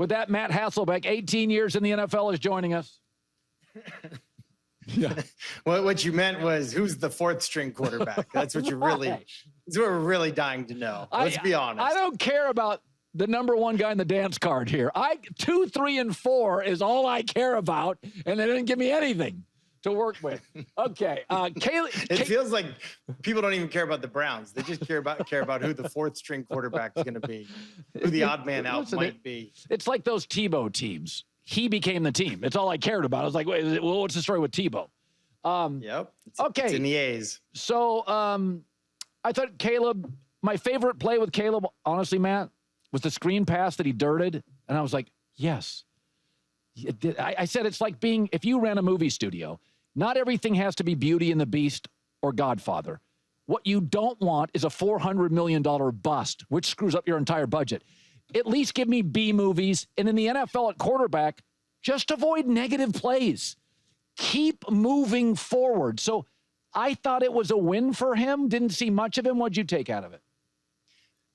With that, Matt Hasselbeck, 18 years in the NFL, is joining us. Yeah. Well, what you meant was who's the fourth string quarterback? That's what that's what we're really dying to know. Let's be honest. I don't care about the number one guy in the dance card here. 2, 3, and 4 is all I care about, and they didn't give me anything to work with. Okay. It feels like people don't even care about the Browns. They just care about who the fourth string quarterback is going to be, who the odd man out might be. It's like those Tebow teams. He became the team. It's all I cared about. I was like, wait, well, what's the story with Tebow? Yep. Okay. It's in the A's. So I thought Caleb, my favorite play with Caleb, honestly, Matt, was the screen pass that he dirted. And I was like, yes. I said it's like if you ran a movie studio, not everything has to be Beauty and the Beast or Godfather. What you don't want is a $400 million bust, which screws up your entire budget. At least give me B movies. And in the NFL at quarterback, just avoid negative plays. Keep moving forward. So I thought it was a win for him. Didn't see much of him. What'd you take out of it?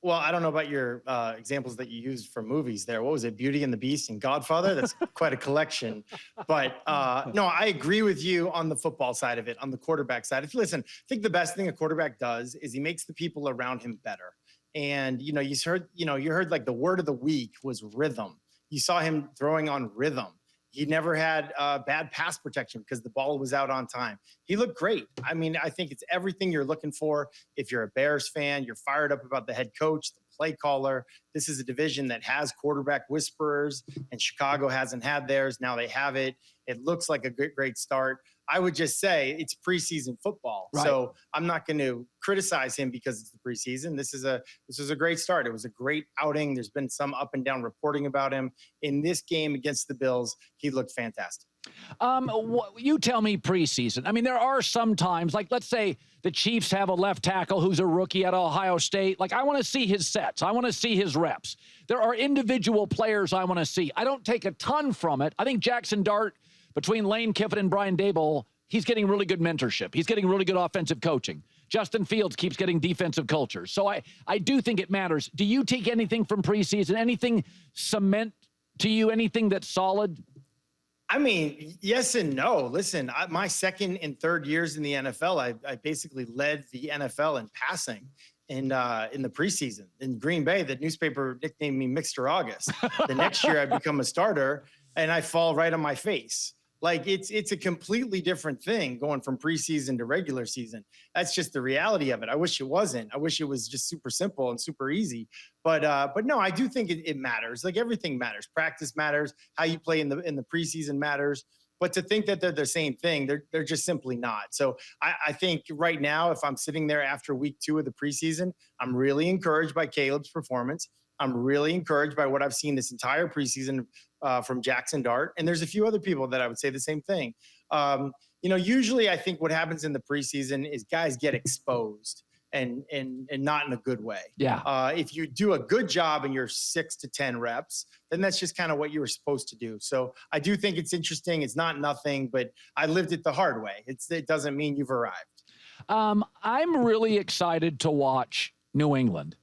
Well, I don't know about your examples that you used for movies there. What was it? Beauty and the Beast and Godfather? That's quite a collection. But no, I agree with you on the football side of it, on the quarterback side. Listen, I think the best thing a quarterback does is he makes the people around him better. And, you heard like the word of the week was rhythm. You saw him throwing on rhythm. He never had bad pass protection because the ball was out on time. He looked great. I mean, I think it's everything you're looking for. If you're a Bears fan, you're fired up about the head coach, the play caller. This is a division that has quarterback whisperers, and Chicago hasn't had theirs. Now they have it. It looks like a great start. I would just say it's preseason football. Right. So I'm not going to criticize him because it's the preseason. This is a great start. It was a great outing. There's been some up and down reporting about him. In this game against the Bills, he looked fantastic. You tell me preseason. I mean, there are some times, like let's say the Chiefs have a left tackle who's a rookie at Ohio State. Like I want to see his sets. I want to see his reps. There are individual players I want to see. I don't take a ton from it. I think Jaxson Dart, between Lane Kiffin and Brian Daboll, he's getting really good mentorship. He's getting really good offensive coaching. Justin Fields keeps getting defensive culture. So I do think it matters. Do you take anything from preseason? Anything cement to you? Anything that's solid? I mean, yes and no. Listen, my second and third years in the NFL, I basically led the NFL in passing in the preseason. In Green Bay, the newspaper nicknamed me Mixter August. The next year I become a starter and I fall right on my face. Like it's a completely different thing going from preseason to regular season. That's just the reality of it. I wish it wasn't. I wish it was just super simple and super easy. But no, I do think it matters. Like everything matters. Practice matters. How you play in the preseason matters. But to think that they're the same thing, they're just simply not. So I think right now, if I'm sitting there after week 2 of the preseason, I'm really encouraged by Caleb's performance. I'm really encouraged by what I've seen this entire preseason from Jaxson Dart. And there's a few other people that I would say the same thing. Usually I think what happens in the preseason is guys get exposed and not in a good way. Yeah. If you do a good job in your 6 to 10 reps, then that's just kind of what you were supposed to do. So I do think it's interesting. It's not nothing, but I lived it the hard way. It doesn't mean you've arrived. I'm really excited to watch New England.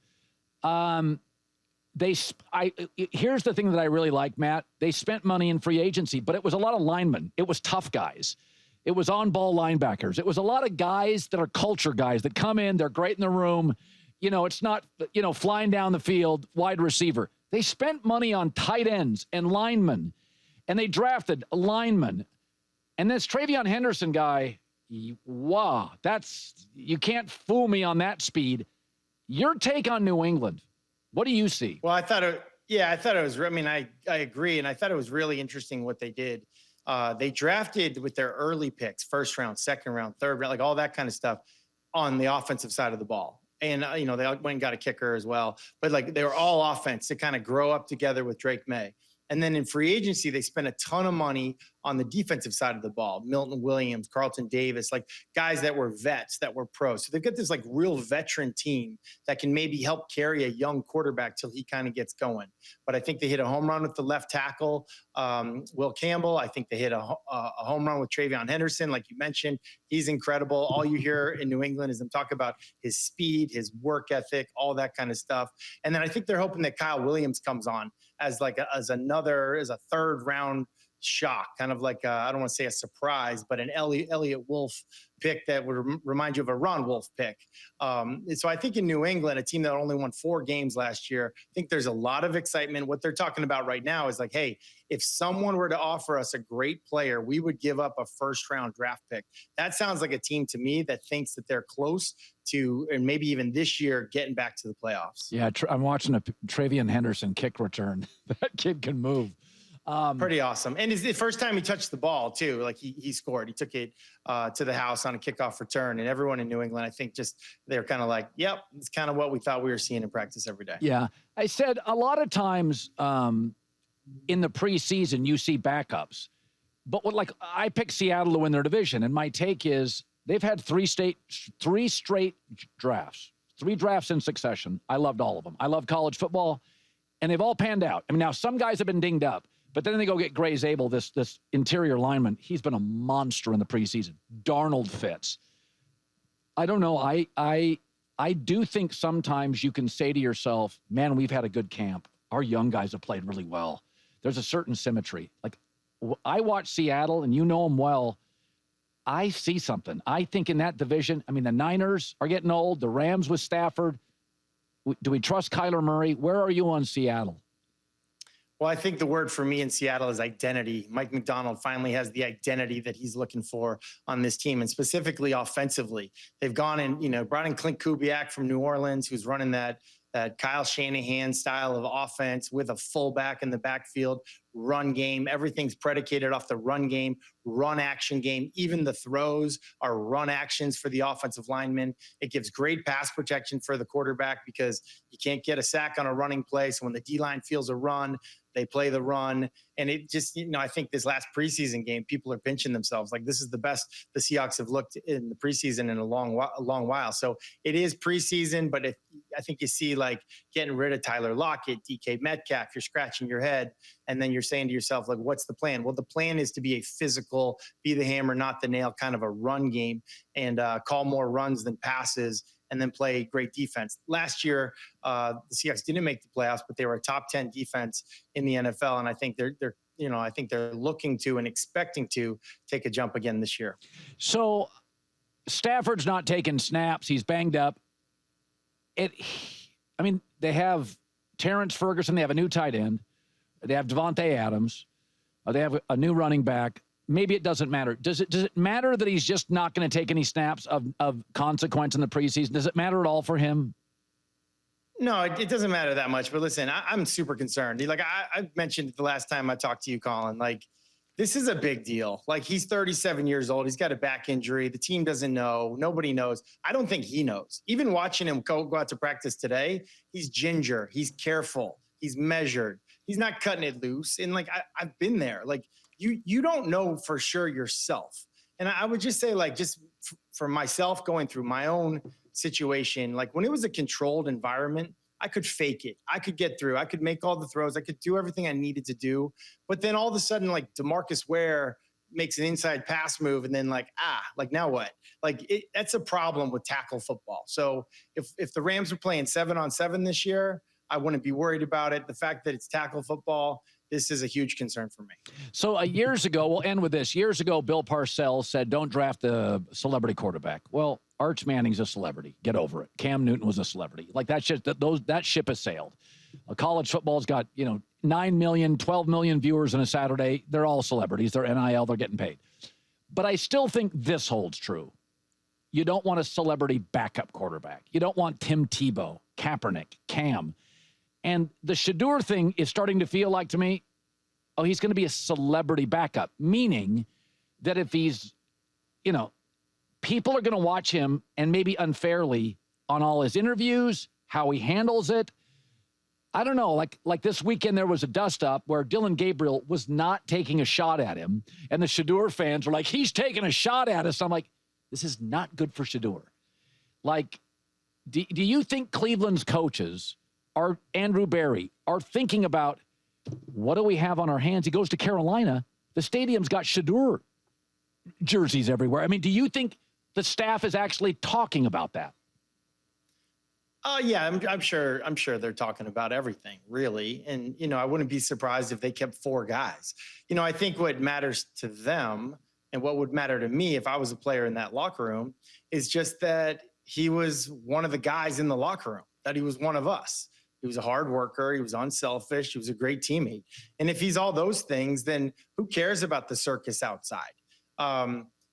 Here's the thing that I really like, Matt. They spent money in free agency, but it was a lot of linemen. It was tough guys. It was on-ball linebackers. It was a lot of guys that are culture guys that come in, they're great in the room. It's not, flying down the field, wide receiver. They spent money on tight ends and linemen, and they drafted a lineman. And this Travion Henderson guy, wow, you can't fool me on that speed. Your take on New England. What do you see? Well, I thought it was, I agree. And I thought it was really interesting what they did. They drafted with their early picks, first round, second round, third round, like all that kind of stuff on the offensive side of the ball. And, they went and got a kicker as well. But like they were all offense to kind of grow up together with Drake Maye. And then in free agency, they spent a ton of money on the defensive side of the ball. Milton Williams, Carlton Davis, like guys that were vets, that were pros. So they've got this like real veteran team that can maybe help carry a young quarterback till he kind of gets going. But I think they hit a home run with the left tackle, Will Campbell. I think they hit a home run with Travion Henderson. Like you mentioned, he's incredible. All you hear in New England is them talk about his speed, his work ethic, all that kind of stuff. And then I think they're hoping that Kyle Williams comes on as as a third round shock, kind of like I don't want to say a surprise, but an Elliott Wolf pick that would remind you of a Ron Wolf pick. So I think in New England, a team that only won 4 games last year, I think there's a lot of excitement. What they're talking about right now is like, hey, if someone were to offer us a great player, we would give up a first-round draft pick. That sounds like a team to me that thinks that they're close to, and maybe even this year, getting back to the playoffs. Yeah, I'm watching a Travion Henderson kick return. That kid can move. Pretty awesome. And it's the first time he touched the ball too. Like he scored, he took it to the house on a kickoff return, and everyone in New England, I think they're kind of like, yep, it's kind of what we thought we were seeing in practice every day. Yeah. I said a lot of times in the preseason, you see backups, but I picked Seattle to win their division. And my take is they've had 3 straight drafts, 3 drafts in succession. I loved all of them. I love college football, and they've all panned out. I mean, now some guys have been dinged up, but then they go get Gray Zabel, this interior lineman. He's been a monster in the preseason. Darnold fits. I don't know. I do think sometimes you can say to yourself, man, we've had a good camp. Our young guys have played really well. There's a certain symmetry. Like, I watch Seattle, and you know them well. I see something. I think in that division, I mean, the Niners are getting old. The Rams with Stafford. Do we trust Kyler Murray? Where are you on Seattle? Well, I think the word for me in Seattle is identity. Mike McDonald finally has the identity that he's looking for on this team, and specifically offensively. They've gone and, brought in Clint Kubiak from New Orleans, who's running that Kyle Shanahan style of offense with a fullback in the backfield, run game. Everything's predicated off the run game, run action game. Even the throws are run actions for the offensive linemen. It gives great pass protection for the quarterback because you can't get a sack on a running play. So when the D-line feels a run, they play the run. And it just, I think this last preseason game, people are pinching themselves. Like, this is the best the Seahawks have looked in the preseason in a long while. So it is preseason, but I think you see like getting rid of Tyler Lockett, DK Metcalf, you're scratching your head. And then you're saying to yourself, like, what's the plan? Well, the plan is to be a physical, be the hammer, not the nail kind of a run game, and call more runs than passes, and then play great defense. Last year, the Seahawks didn't make the playoffs, but they were a top 10 defense in the NFL. And I think they're looking to and expecting to take a jump again this year. So Stafford's not taking snaps. He's banged up. They have Terrence Ferguson. They have a new tight end. They have Devontae Adams. They have a new running back. Maybe it doesn't matter. Does it matter that he's just not going to take any snaps of consequence in the preseason? Does it matter at all for him? No, it doesn't matter that much. But listen, I'm super concerned. Like I mentioned the last time I talked to you, Colin, like, this is a big deal. Like, he's 37 years old. He's got a back injury. The team doesn't know. Nobody knows. I don't think he knows. Even watching him go out to practice today, he's ginger. He's careful. He's measured. He's not cutting it loose. And like, I've been there. Like, you don't know for sure yourself. And I would just say, like, just for myself going through my own situation, like, when it was a controlled environment, I could fake it. I could get through. I could make all the throws. I could do everything I needed to do. But then all of a sudden, like, DeMarcus Ware makes an inside pass move, and then like now what? Like, that's a problem with tackle football. So if the Rams are playing 7-on-7 this year, I wouldn't be worried about it. The fact that it's tackle football, this is a huge concern for me. So years ago, we'll end with this. Years ago, Bill Parcells said, don't draft the celebrity quarterback. Well, Arch Manning's a celebrity. Get over it. Cam Newton was a celebrity. Like, that ship has sailed. College football's got, 9 million, 12 million viewers on a Saturday. They're all celebrities. They're NIL. They're getting paid. But I still think this holds true. You don't want a celebrity backup quarterback. You don't want Tim Tebow, Kaepernick, Cam. And the Shedeur thing is starting to feel like, to me, he's going to be a celebrity backup, meaning that if he's, people are going to watch him, and maybe unfairly, on all his interviews, how he handles it. I don't know, like this weekend there was a dust-up where Dillon Gabriel was not taking a shot at him, and the Shedeur fans were like, he's taking a shot at us. I'm like, this is not good for Shedeur. Like, do you think Cleveland's coaches, Andrew Berry, are thinking about, what do we have on our hands? He goes to Carolina. The stadium's got Shedeur jerseys everywhere. I mean, do you think the staff is actually talking about that? Oh yeah, I'm sure. I'm sure they're talking about everything, really. And I wouldn't be surprised if they kept four guys. I think what matters to them and what would matter to me if I was a player in that locker room is just that he was one of the guys in the locker room. That he was one of us. He was a hard worker. He was unselfish. He was a great teammate. And if he's all those things, then who cares about the circus outside?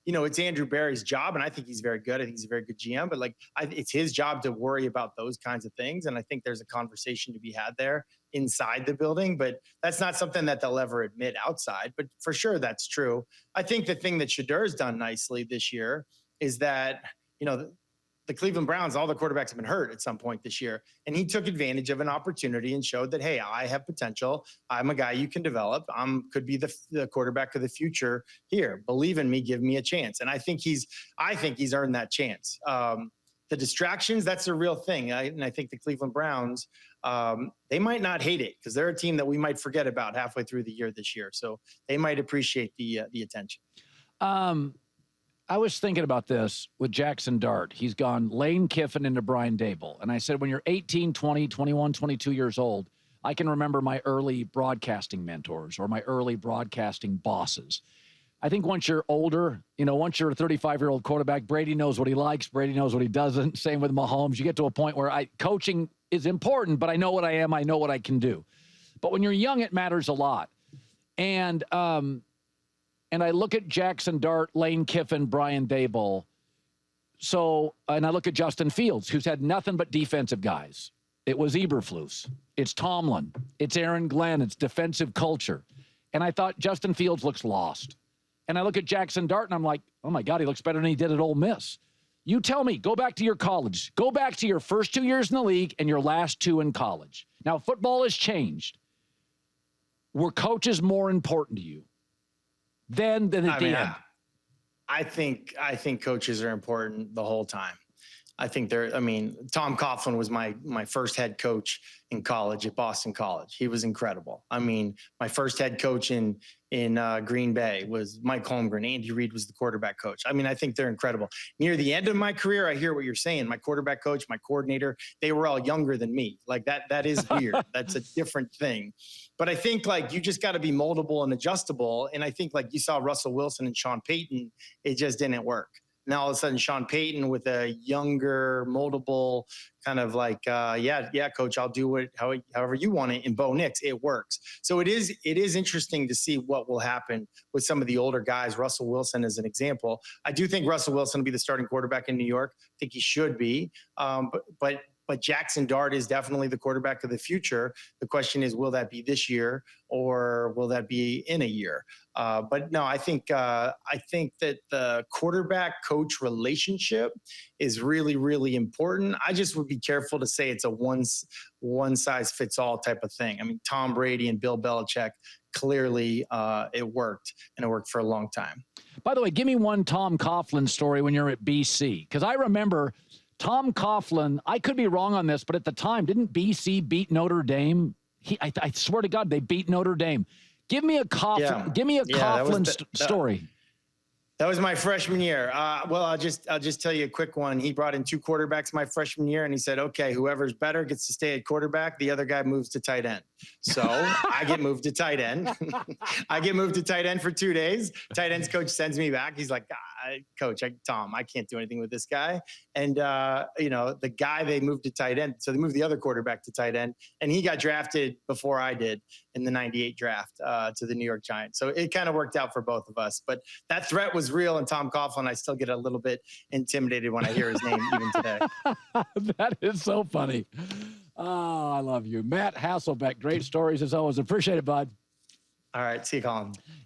It's Andrew Barry's job, and I think he's very good. I think he's a very good GM, but it's his job to worry about those kinds of things. And I think there's a conversation to be had there inside the building, but that's not something that they'll ever admit outside. But for sure, that's true. I think the thing that Shedeur's done nicely this year is that, the Cleveland Browns, all the quarterbacks have been hurt at some point this year. And he took advantage of an opportunity and showed that, hey, I have potential. I'm a guy you can develop. Could be the quarterback of the future here. Believe in me, give me a chance. And I think he's earned that chance. The distractions, that's a real thing. And I think the Cleveland Browns, they might not hate it because they're a team that we might forget about halfway through the year this year. So they might appreciate the attention. I was thinking about this with Jaxson Dart. He's gone Lane Kiffin into Brian Dable. And I said, when you're 18, 20, 21, 22 years old, I can remember my early broadcasting mentors or my early broadcasting bosses. I think once you're older, once you're a 35-year-old quarterback, Brady knows what he likes. Brady knows what he doesn't. Same with Mahomes. You get to a point where coaching is important, but I know what I am. I know what I can do. But when you're young, it matters a lot. And I look at Jaxson Dart, Lane Kiffin, Brian Dable. And I look at Justin Fields, who's had nothing but defensive guys. It was Eberflus. It's Tomlin. It's Aaron Glenn. It's defensive culture. And I thought Justin Fields looks lost. And I look at Jaxson Dart, and I'm like, oh, my God, he looks better than he did at Ole Miss. You tell me, go back to your college. Go back to your first 2 years in the league and your last 2 in college. Now, football has changed. Were coaches more important to you? Than at the end. I think coaches are important the whole time. I think Tom Coughlin was my first head coach in college at Boston College. He was incredible. My first head coach in Green Bay was Mike Holmgren. Andy Reid was the quarterback coach. I think they're incredible. Near the end of my career, I hear what you're saying. My quarterback coach, my coordinator, they were all younger than me. That is weird. That's a different thing. But I think you just got to be moldable and adjustable. And I think you saw Russell Wilson and Sean Payton, it just didn't work. Now all of a sudden Sean Payton with a younger, moldable kind of coach, I'll do it however you want it. And Bo Nix, it works. So it is interesting to see what will happen with some of the older guys. Russell Wilson as an example. I do think Russell Wilson will be the starting quarterback in New York. I think he should be. But Jaxson Dart is definitely the quarterback of the future. The question is, will that be this year or will that be in a year? But no, I think that the quarterback coach relationship is really, really important. I just would be careful to say it's a one size fits all type of thing. Tom Brady and Bill Belichick, clearly it worked, and it worked for a long time. By the way, give me one Tom Coughlin story when you're at BC, because I remember Tom Coughlin, I could be wrong on this, but at the time, didn't BC beat Notre Dame? I swear to God, they beat Notre Dame. Give me a Coughlin story. That was my freshman year. Well, I'll just tell you a quick one. He brought in 2 quarterbacks my freshman year, and he said, okay, whoever's better gets to stay at quarterback. The other guy moves to tight end. So I get moved to tight end. I get moved to tight end for 2 days. Tight ends coach sends me back. He's like, Coach, Tom, I can't do anything with this guy. And, the guy they moved to tight end. So they moved the other quarterback to tight end, and he got drafted before I did in the 98 draft to the New York Giants. So it kind of worked out for both of us. But that threat was real. And Tom Coughlin, I still get a little bit intimidated when I hear his name even today. That is so funny. Oh, I love you. Matt Hasselbeck, great stories as always. Appreciate it, bud. All right. See you, Colin.